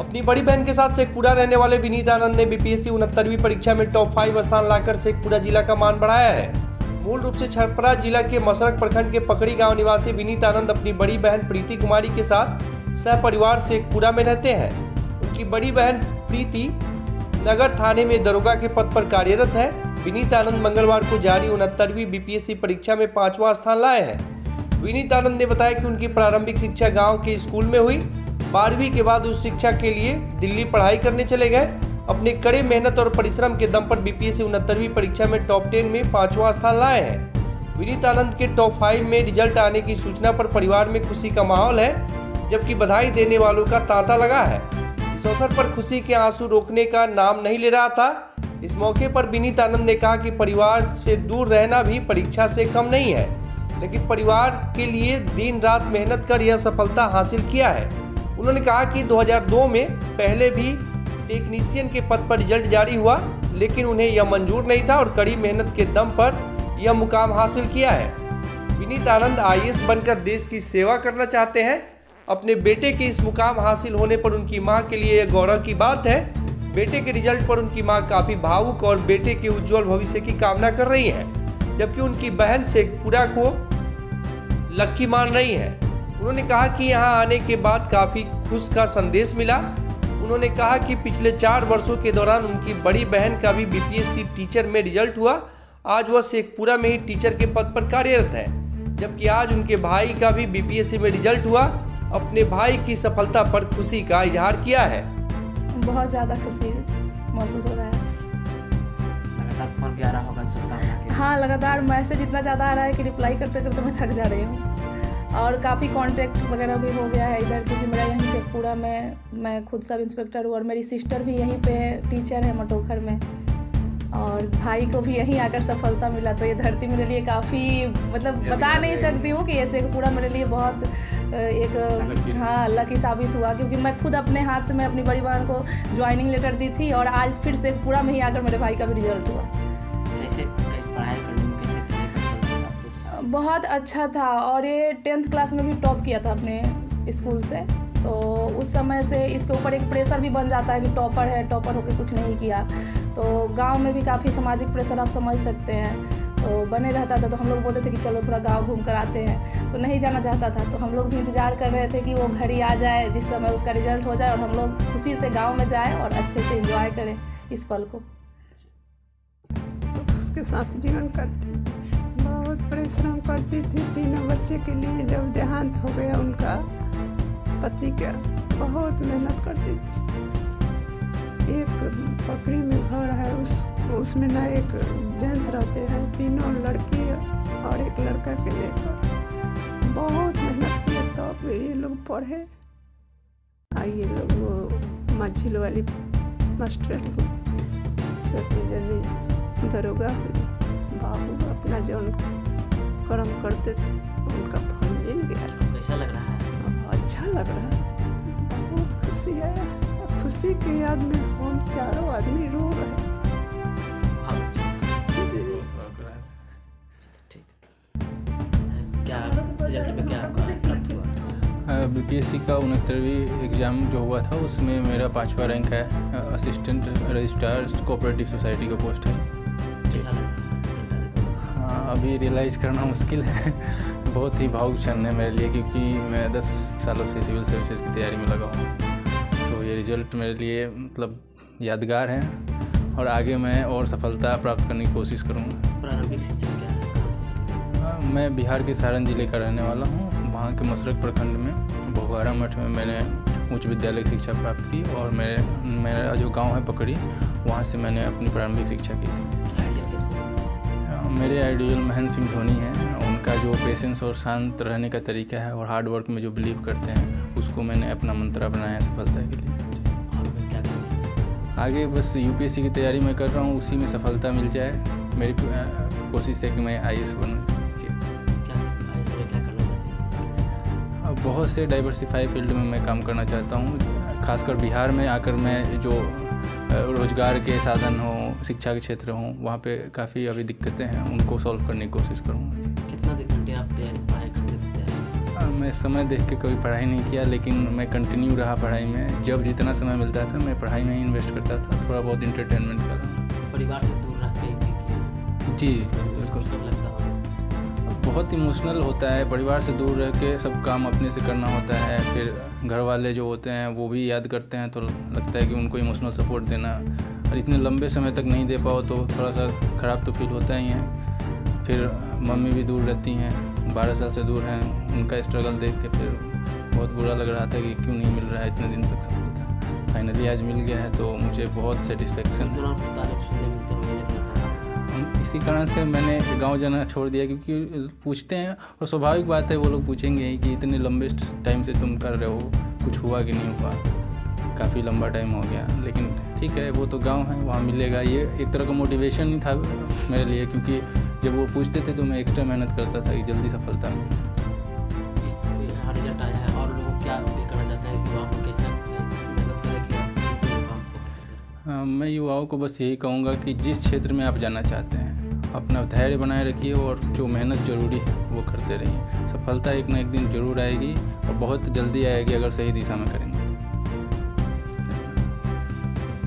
अपनी बड़ी बहन के साथ शेखपुरा रहने वाले विनीत आनंद ने बीपीएससी 69वीं परीक्षा में टॉप 5 स्थान लाकर शेखपुरा जिला का मान बढ़ाया है। मूल रूप से छपरा जिला के मसरक प्रखंड के पकड़ी गांव निवासी विनीत आनंद अपनी बड़ी बहन प्रीति कुमारी के साथ सहपरिवार शेखपुरा में रहते हैं। उनकी बड़ी बहन प्रीति नगर थाने में दरोगा के पद पर कार्यरत है। विनीत आनंद मंगलवार को जारी 69वीं बीपीएससी परीक्षा में 5वां स्थान लाए हैं। विनीत आनंद ने बताया कि उनकी प्रारंभिक शिक्षा गांव के स्कूल में हुई। 12वीं के बाद उस शिक्षा के लिए दिल्ली पढ़ाई करने चले गए। अपने कड़े मेहनत और परिश्रम के दम पर बीपीएससी 69वीं परीक्षा में टॉप 10 में 5वां स्थान लाए हैं। विनीत आनंद के टॉप 5 में रिजल्ट आने की सूचना पर परिवार में खुशी का माहौल है, जबकि बधाई देने वालों का तांता लगा है। इस अवसर पर खुशी के आंसू रोकने का नाम नहीं ले रहा था। इस मौके पर विनीत आनंद ने कहा कि परिवार से दूर रहना भी परीक्षा से कम नहीं है, लेकिन परिवार के लिए दिन रात मेहनत कर यह सफलता हासिल किया है। उन्होंने कहा कि 2002 में पहले भी टेक्नीशियन के पद पर रिजल्ट जारी हुआ, लेकिन उन्हें यह मंजूर नहीं था और कड़ी मेहनत के दम पर यह मुकाम हासिल किया है। विनीत आनंद आईएएस बनकर देश की सेवा करना चाहते हैं। अपने बेटे के इस मुकाम हासिल होने पर उनकी मां के लिए यह गौरव की बात है। बेटे के रिजल्ट पर उनकी मां काफ़ी भावुक और बेटे के उज्जवल भविष्य की कामना कर रही हैं, जबकि उनकी बहन शेखपुरा को लक्की मान रही है। उन्होंने कहा कि यहां आने के बाद काफ़ी खुश का संदेश मिला। उन्होंने कहा कि पिछले 4 वर्षों के दौरान उनकी बड़ी बहन का भी बीपीएससी टीचर में रिजल्ट हुआ। आज वह शेखपुरा में ही टीचर के पद पर कार्यरत है, जबकि आज उनके भाई का भी बीपीएससी में रिजल्ट हुआ। अपने भाई की सफलता पर खुशी का इजहार किया है। बहुत ज़्यादा खुशी महसूस हो रहा है। लगातार फोन भी आ रहा होगा सबका? हाँ, लगातार मैसेज इतना ज़्यादा आ रहा है कि रिप्लाई करते करते मैं थक जा रही हूँ। और काफ़ी कांटेक्ट वगैरह भी हो गया है इधर, क्योंकि मेरा यहीं शेखपुरा में मैं खुद सब इंस्पेक्टर हूँ और मेरी सिस्टर भी यहीं पे टीचर है मटोखर में, और भाई को भी यहीं आकर सफलता मिला। तो ये धरती मेरे लिए काफ़ी मतलब बता नहीं सकती हूँ कि ये शेखपुरा मेरे लिए बहुत एक हाँ लकी साबित हुआ, क्योंकि मैं खुद अपने हाथ से मैं अपनी बड़ी बहन को ज्वाइनिंग लेटर दी थी और आज फिर शेखपुरा में ही आकर मेरे भाई का भी रिजल्ट हुआ। कैसे पढ़ाई करने में कैसे बहुत अच्छा था, और ये 10th क्लास में भी टॉप किया था अपने स्कूल से। तो उस समय से इसके ऊपर एक प्रेशर भी बन जाता है कि टॉपर है, टॉपर होकर कुछ नहीं किया। तो गांव में भी काफ़ी सामाजिक प्रेशर आप समझ सकते हैं, तो बने रहता था। तो हम लोग बोलते थे कि चलो थोड़ा गांव घूम कर आते हैं, तो नहीं जाना चाहता था। तो हम लोग भी इंतज़ार कर रहे थे कि वो घड़ी आ जाए जिस समय उसका रिजल्ट हो जाए और हम लोग खुशी से गाँव में जाएँ और अच्छे से इंजॉय करें इस पल को। उसके साथ जीवन काटे, बहुत परिश्रम करती थी तीनों बच्चे के लिए। जब देहांत हो गया उनका पति का, बहुत मेहनत करती थी। एक पकड़ी में घर है, उसमें ना एक जेंट्स रहते हैं, तीनों लड़की और एक लड़का के लेकर बहुत मेहनत किए। तब ये लोग पढ़े। ये लोग वो माझिल वाली मास्टर हुई, छोटी जनी दरोगा हुई। बाबू अपना जो कर्म करते थे उनका फल मिल गया। कैसा लग रहा है? अच्छा लग रहा है, बहुत खुशी है। खुशी की याद में हम चारों आदमी रो रहे थे। ठीक। क्या रिजल्ट में क्या प्राप्त हुआ? बीपीएससी का 69वीं एग्ज़ाम जो हुआ था उसमें मेरा 5वां रैंक है। असिस्टेंट रजिस्ट्रार कोऑपरेटिव सोसाइटी का पोस्ट है। हाँ, अभी रियलाइज़ करना मुश्किल है। बहुत ही भावुक क्षण है मेरे लिए, क्योंकि मैं 10 सालों से सिविल सर्विसेज की तैयारी में लगा हूँ। तो ये रिज़ल्ट मेरे लिए मतलब यादगार है, और आगे मैं और सफलता प्राप्त करने की कोशिश करूँगा। प्रारंभिक शिक्षा क्या है? मैं बिहार के सारण जिले का रहने वाला हूँ। वहाँ के मसरक प्रखंड में बहुआरा मठ में मैंने उच्च विद्यालय की शिक्षा प्राप्त की, और मेरा जो गांव है पकड़ी, वहाँ से मैंने अपनी प्रारंभिक शिक्षा की थी। मेरे आइडियल महेंद्र सिंह धोनी हैं। उनका जो पेशेंस और शांत रहने का तरीका है और हार्ड वर्क में जो बिलीव करते हैं, उसको मैंने अपना मंत्र बनाया है सफलता के लिए। आगे बस यूपीएससी की तैयारी मैं कर रहा हूँ, उसी में सफलता मिल जाए। मेरी कोशिश है कि मैं आईएएस बनूँ। बहुत से डाइवर्सिफाई फील्ड में मैं काम करना चाहता हूँ। खासकर बिहार में आकर मैं जो रोज़गार के साधन हों, शिक्षा के क्षेत्र हों, वहाँ पे काफ़ी अभी दिक्कतें हैं, उनको सॉल्व करने की कोशिश करूँगा। कितना घंटे आप पढ़ाई करते थे? मैं समय देख के कभी पढ़ाई नहीं किया, लेकिन मैं कंटिन्यू रहा पढ़ाई में। जब जितना समय मिलता था मैं पढ़ाई में ही इन्वेस्ट करता था, थोड़ा बहुत इंटरटेनमेंट करा। परिवार से दूर रह के जी बिल्कुल, सब लगता होगा। बहुत इमोशनल होता है। परिवार से दूर रह के सब काम अपने से करना होता है, फिर घर वाले जो होते हैं वो भी याद करते हैं, तो लगता है कि उनको इमोशनल सपोर्ट देना, और इतने लंबे समय तक नहीं दे पाओ तो थोड़ा सा ख़राब तो फील होता ही है। फिर मम्मी भी दूर रहती हैं, 12 साल से दूर हैं, उनका स्ट्रगल देख के फिर बहुत बुरा लग रहा था कि क्यों नहीं मिल रहा है इतने दिन तक सफलता। फाइनली आज मिल गया है तो मुझे बहुत सेटिस्फेक्शन है। इसी कारण से मैंने गांव जाना छोड़ दिया, क्योंकि पूछते हैं और स्वाभाविक बात है वो लोग पूछेंगे ही कि इतने लंबे टाइम से तुम कर रहे हो, कुछ हुआ कि नहीं हुआ। काफ़ी लंबा टाइम हो गया, लेकिन ठीक है, वो तो गांव है, वहाँ मिलेगा। ये एक तरह का मोटिवेशन ही था मेरे लिए, क्योंकि जब वो पूछते थे तो मैं एक्स्ट्रा मेहनत करता था कि जल्दी सफलता मिले। रिजल्ट आया है और लोगों को क्या अपील करना चाहते हैं कि आप कैसे मेहनत करें कि आप काम फोकस करें? मैं युवाओं को बस यही कहूँगा कि जिस क्षेत्र में आप जाना चाहते हैं अपना धैर्य बनाए रखिए, और जो मेहनत ज़रूरी है वो करते रहिए। सफलता एक ना एक दिन ज़रूर आएगी, और बहुत जल्दी आएगी अगर सही दिशा में करेंगे।